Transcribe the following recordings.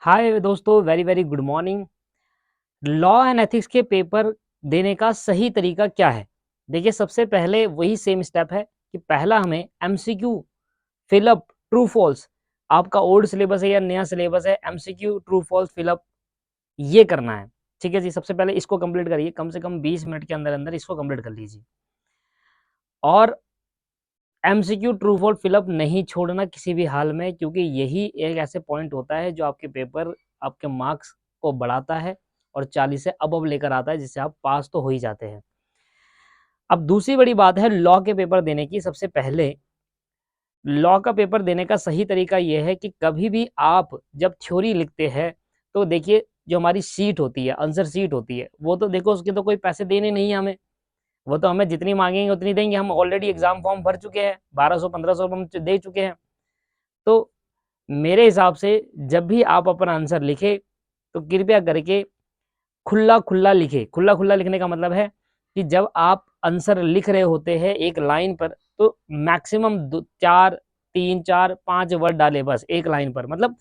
हाय दोस्तों, very very good morning. Law and ethics के paper देने का सही तरीका क्या है? देखिए, सबसे पहले वही सेम स्टेप है कि पहला हमें एमसीक्यू फिलअप ट्रू फॉल्स, आपका ओल्ड सिलेबस है या नया सिलेबस है, एमसीक्यू ट्रू फॉल्स फिलअप ये करना है। ठीक है जी, सबसे पहले इसको कंप्लीट करिए, कम से कम 20 मिनट के अंदर अंदर इसको कंप्लीट कर लीजिए। और एमसीक्यू ट्रू फॉल्स फिलअप नहीं छोड़ना किसी भी हाल में, क्योंकि यही एक ऐसे पॉइंट होता है जो आपके पेपर, आपके मार्क्स को बढ़ाता है और 40 से अब लेकर आता है, जिससे आप पास तो हो ही जाते हैं। अब दूसरी बड़ी बात है लॉ के पेपर देने की। सबसे पहले लॉ का पेपर देने का सही तरीका यह है कि कभी भी आप जब थ्योरी लिखते हैं तो देखिए, जो हमारी सीट होती है, आंसर सीट होती है, वो तो देखो उसके तो कोई पैसे देने नहीं है हमें, वो तो हमें जितनी मांगेंगे उतनी देंगे। हम ऑलरेडी एग्जाम फॉर्म भर चुके हैं, 1200-1500 हम दे चुके हैं। तो मेरे हिसाब से जब भी आप अपना आंसर लिखे तो कृपया करके खुला खुला लिखे। खुला खुला लिखने का मतलब है कि जब आप आंसर लिख रहे होते हैं एक लाइन पर, तो मैक्सिमम 3, 4, 5 वर्ड डाले बस एक लाइन पर। मतलब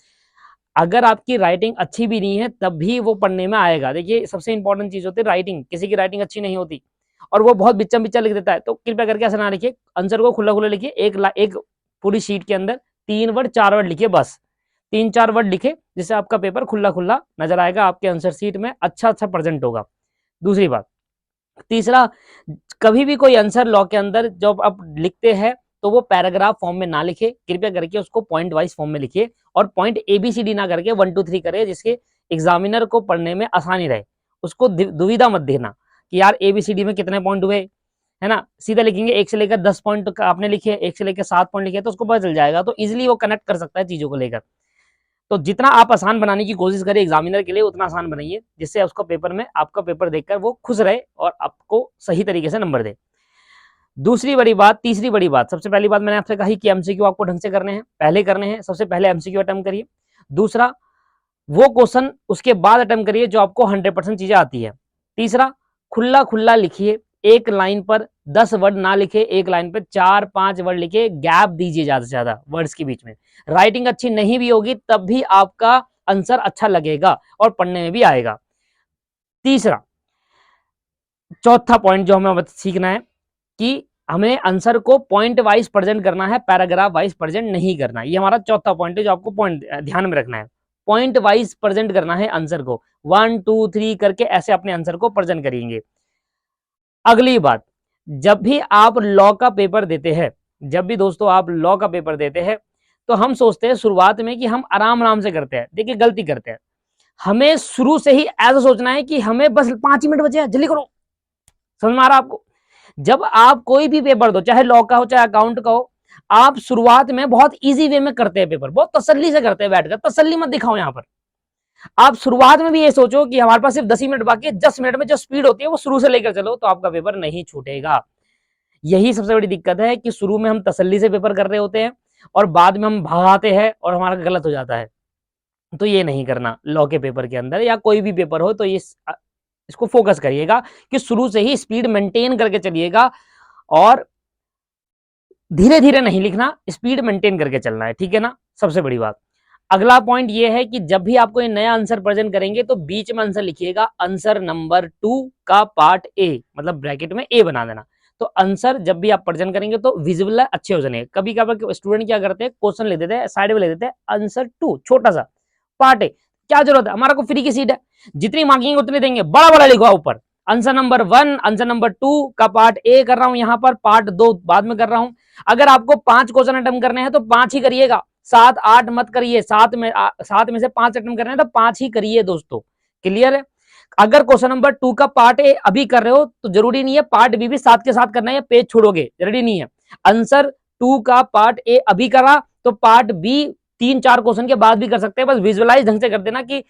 अगर आपकी राइटिंग अच्छी भी नहीं है तब भी वो पढ़ने में आएगा। देखिए, सबसे इंपॉर्टेंट चीज होती है राइटिंग। किसी की राइटिंग अच्छी नहीं होती और वो बहुत बिच्चा बिच्चा लिख देता है, तो कृपया करके ऐसा ना लिखिए। आंसर को खुला खुला लिखिए। एक पूरी शीट के अंदर 3 वर्ड 4 वर्ड लिखिए बस। 3-4 वर्ड लिखे, जिससे आपका पेपर खुला खुला नजर आएगा, आपके आंसर शीट में अच्छा अच्छा प्रेजेंट होगा। दूसरी बात, तीसरा, कभी भी कोई आंसर लॉ के अंदर जब आप लिखते हैं तो वो पैराग्राफ फॉर्म में ना लिखे, कृपया करके उसको पॉइंट वाइज फॉर्म में लिखिए। और पॉइंट ABCD ना करके 1 2 3 करे, जिसके एग्जामिनर को पढ़ने में आसानी रहे। उसको दुविधा मत देना कि यार ABCD में कितने पॉइंट हुए, है ना। सीधा लिखेंगे 1 से लेकर 10 पॉइंट आपने लिखे, 1 से लेकर 7 पॉइंट लिखे, तो उसको पता चल जाएगा, तो इजिली वो कनेक्ट कर सकता है चीजों को लेकर। तो जितना आप आसान बनाने की कोशिश करें एग्जामिनर के लिए, उतना आसान बनाइए, जिससे उसका पेपर में, आपका पेपर देखकर वो खुश रहे और आपको सही तरीके से नंबर दे। दूसरी बड़ी बात, तीसरी बड़ी बात, सबसे पहली बात मैंने आपसे कही कि एमसीक्यू आपको ढंग से करने हैं, पहले करने हैं। सबसे पहले एमसीक्यू अटेम्प्ट करिए। दूसरा, वो क्वेश्चन उसके बाद अटेम्प्ट करिए जो आपको 100% चीजें आती है। तीसरा, खुला खुला लिखिए। एक लाइन पर 10 वर्ड ना लिखे, एक लाइन पर 4-5 वर्ड लिखे, गैप दीजिए ज्यादा से ज्यादा वर्ड्स के बीच में। राइटिंग अच्छी नहीं भी होगी तब भी आपका आंसर अच्छा लगेगा और पढ़ने में भी आएगा। तीसरा, चौथा पॉइंट जो हमें सीखना है कि हमें आंसर को पॉइंट वाइज प्रेजेंट करना है, पैराग्राफ वाइज प्रेजेंट नहीं करना। ये हमारा चौथा पॉइंट है जो आपको पॉइंट ध्यान में रखना है। पॉइंट वाइज प्रेजेंट करना है आंसर को, 1 2 3 करके ऐसे अपने आंसर को प्रेजेंट करेंगे। अगली बात, जब भी आप लॉ का पेपर देते हैं, जब भी दोस्तों आप लॉ का पेपर देते हैं, तो हम सोचते हैं शुरुआत में कि हम आराम आराम से करते हैं। देखिए, गलती करते हैं। हमें शुरू से ही ऐसा सोचना है कि हमें बस 5 ही मिनट बचे हैं, जल्दी करो। समझ में आ रहा है आपको? जब आप कोई भी पेपर दो, चाहे लॉ का हो चाहे अकाउंट का हो, आप शुरुआत में बहुत इजी वे में करते हैं पेपर, बहुत तसल्ली से करते हैं बैठकर। तसल्ली मत दिखाओ यहाँ पर। आप शुरुआत में भी ये सोचो कि हमारे पास सिर्फ 10 ही मिनट बाकी है, 10 मिनट में जो स्पीड होती है वो शुरू से लेकर चलो, तो आपका पेपर नहीं छूटेगा। यही सबसे बड़ी दिक्कत है कि शुरू में हम तसल्ली से पेपर कर रहे होते हैं और बाद में हम भागाते हैं और हमारा गलत हो जाता है। तो ये नहीं करना लॉ के पेपर के अंदर, या कोई भी पेपर हो तो ये इसको फोकस करिएगा कि शुरू से ही स्पीड मेंटेन करके चलिएगा और धीरे धीरे नहीं लिखना, स्पीड मेंटेन करके चलना है। ठीक है ना, सबसे बड़ी बात। अगला पॉइंट ये है कि जब भी आपको ये नया आंसर प्रेजेंट करेंगे तो बीच में आंसर लिखिएगा आंसर नंबर 2 का पार्ट ए, मतलब ब्रैकेट में ए बना देना। तो आंसर जब भी आप प्रेजेंट करेंगे तो विजिबल अच्छे हो जाएंगे। कभी कभी स्टूडेंट क्या करते हैं, क्वेश्चन लिख देते हैं, साइड में लिख देते हैं आंसर 2 छोटा सा, पार्ट ए। क्या जरूरत है, हमारा को फ्री की सीट है, जितनी मांगेंगे उतनी देंगे, बड़ा बड़ा लिखो ऊपर। आंसर नंबर 1, आंसर नंबर 2 का पार्ट ए कर रहा हूं यहाँ पर, पार्ट 2 बाद में कर रहा हूं। अगर आपको 5 क्वेश्चन अटेम्प्ट करने हैं तो 5 ही करिएगा, 7 8 मत करिए। 7 में से 5 अटेम्प्ट करने हैं तो 5 ही करिए दोस्तों। क्लियर है? अगर क्वेश्चन नंबर 2 का पार्ट ए अभी कर रहे हो तो जरूरी नहीं है पार्ट बी भी साथ के साथ करना है, पेज छोड़ोगे, जरूरी नहीं है। आंसर 2 का पार्ट ए अभी करा तो पार्ट बी 3 4 क्वेश्चन के बाद भी कर सकते हैं। बस विजुअलाइज ढंग से कर देना कि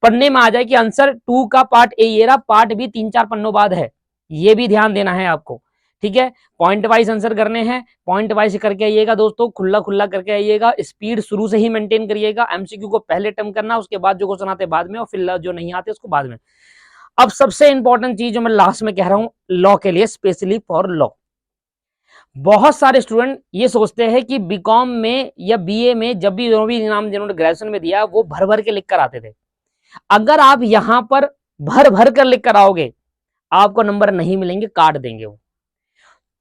पढ़ने में आ जाए कि आंसर 2 का पार्ट ए ये रहा, पार्ट बी 3 4 पन्नों बाद है। ये भी ध्यान देना है आपको। ठीक है, पॉइंट वाइज आंसर करने हैं, पॉइंट वाइज करके आइएगा दोस्तों, खुला खुला करके आइएगा, स्पीड शुरू से ही मेंटेन करिएगा। एमसीक्यू को पहले अटेम्प्ट करना, उसके बाद जो क्वेश्चन आते बाद में, और फिर जो नहीं आते उसको बाद में। अब सबसे इंपॉर्टेंट चीज जो मैं लास्ट में कह रहा हूं लॉ के लिए, स्पेशली फॉर लॉ, बहुत सारे स्टूडेंट ये सोचते हैं कि बीकॉम में या बीए में जब भी जो भी एग्जाम जिन्होंने ग्रेजुएशन में दिया वो भर भर के लिख कर आते थे। अगर आप यहां पर भर भर कर लिख कर आओगे आपको नंबर नहीं मिलेंगे, काट देंगे वो।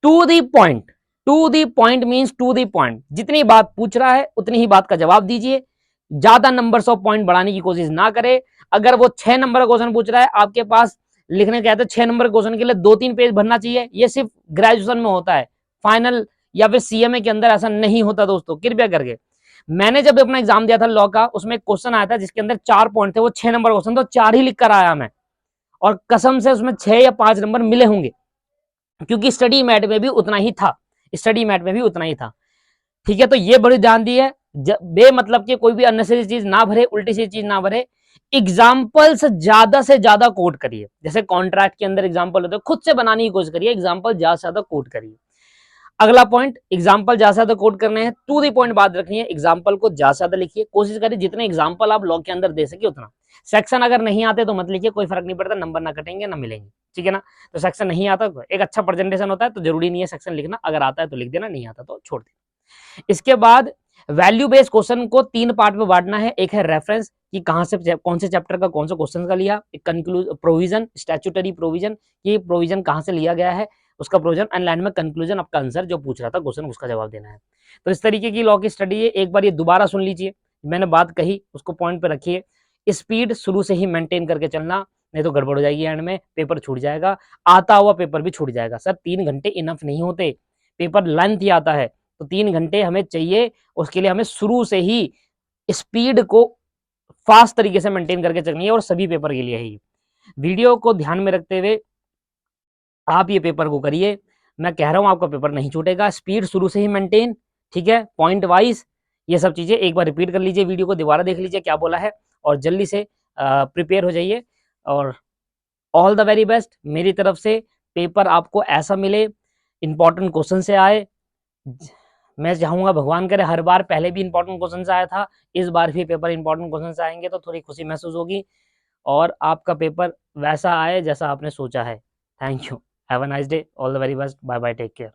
To the point, to the point means to the point, जितनी बात पूछ रहा है उतनी ही बात का जवाब दीजिए, ज्यादा नंबर ऑफ पॉइंट बढ़ाने की कोशिश ना करे। अगर वो 6 नंबर का क्वेश्चन पूछ रहा है आपके पास लिखने का है तो 6 नंबर क्वेश्चन के लिए 2-3 पेज भरना चाहिए। ये सिर्फ ग्रेजुएशन में होता है, फाइनल या फिर सीएमए के अंदर ऐसा नहीं होता दोस्तों, कृपया करके। मैंने जब अपना एग्जाम दिया था लॉ का, उसमें क्वेश्चन आया था जिसके अंदर 4 पॉइंट थे, वो 6 नंबर क्वेश्चन तो 4 ही लिख कर आया मैं, और कसम से उसमें 6 या 5 नंबर मिले होंगे, क्योंकि स्टडी मैट में भी उतना ही था, स्टडी मैट में भी उतना ही था। ठीक है, तो ये बड़ी ध्यान दी है, बेमतलब के कोई भी अननेसेसरी चीज ना भरे, उल्टी सी चीज ना भरे। एग्जाम्पल से ज्यादा कोट करिए, जैसे कॉन्ट्रैक्ट के अंदर एग्जाम्पल होते हैं, खुद से बनाने की कोशिश करिए, एग्जाम्पल ज्यादा से ज्यादा कोट करिए। अगला पॉइंट, एग्जाम्पल ज्यादा से ज्यादा कोट करने हैं, टू दी पॉइंट बात रखनी है, एग्जाम्पल को ज्यादा से ज्यादा लिखिए, कोशिश करिए जितने एग्जाम्पल आप लॉग के अंदर दे सके उतना। सेक्शन अगर नहीं आते तो मत लिखिए, कोई फर्क नहीं पड़ता, नंबर ना कटेंगे ना मिलेंगे, ठीक है ना। तो सेक्शन नहीं आता तो एक अच्छा प्रेजेंटेशन होता है, तो जरूरी नहीं है सेक्शन लिखना, अगर आता है तो लिख देना, नहीं आता तो छोड़ देना। इसके बाद वैल्यू बेस्ड क्वेश्चन को 3 पार्ट में बांटना है। एक है रेफरेंस कि कहां से कौन से चैप्टर का कौन सा क्वेश्चन का लिया, एक कंक्लूजन, प्रोविजन, स्टैट्यूटरी प्रोविजन, ये प्रोविजन कहां से लिया गया है उसका प्रोविजन, एंड लाइन में कंक्लूजन, आपका आंसर जो पूछ रहा था क्वेश्चन उसका जवाब देना है। तो इस तरीके की लॉ की स्टडी है, एक बार ये दोबारा सुन लीजिए, मैंने बात कही उसको पॉइंट पे रखिए। स्पीड शुरू से ही मेंटेन करके चलना, नहीं तो गड़बड़ हो जाएगी, एंड में पेपर छूट जाएगा, आता हुआ पेपर भी छूट जाएगा। सर 3 घंटे इनफ नहीं होते, पेपर लेंथ ही आता है, तो 3 घंटे हमें चाहिए, उसके लिए हमें शुरू से ही स्पीड को फास्ट तरीके से मेंटेन करके चलनी है, और सभी पेपर के लिए ही। वीडियो को ध्यान में रखते हुए आप ये पेपर को करिए, मैं कह रहा हूं आपका पेपर नहीं छूटेगा, स्पीड शुरू से ही मेंटेन, ठीक है, पॉइंट वाइज, ये सब चीजें एक बार रिपीट कर लीजिए, वीडियो को दोबारा देख लीजिए क्या बोला है, और जल्दी से प्रिपेयर हो जाइए। और ऑल द वेरी बेस्ट मेरी तरफ से, पेपर आपको ऐसा मिले, इंपॉर्टेंट क्वेश्चन से आए। मैं चाहूंगा भगवान करे हर बार पहले भी इंपॉर्टेंट क्वेश्चन से आया था, इस बार भी पेपर इंपॉर्टेंट क्वेश्चन से आएंगे तो थोड़ी खुशी महसूस होगी, और आपका पेपर वैसा आए जैसा आपने सोचा है। Thank you, have a nice day, all the very best, bye bye, take care.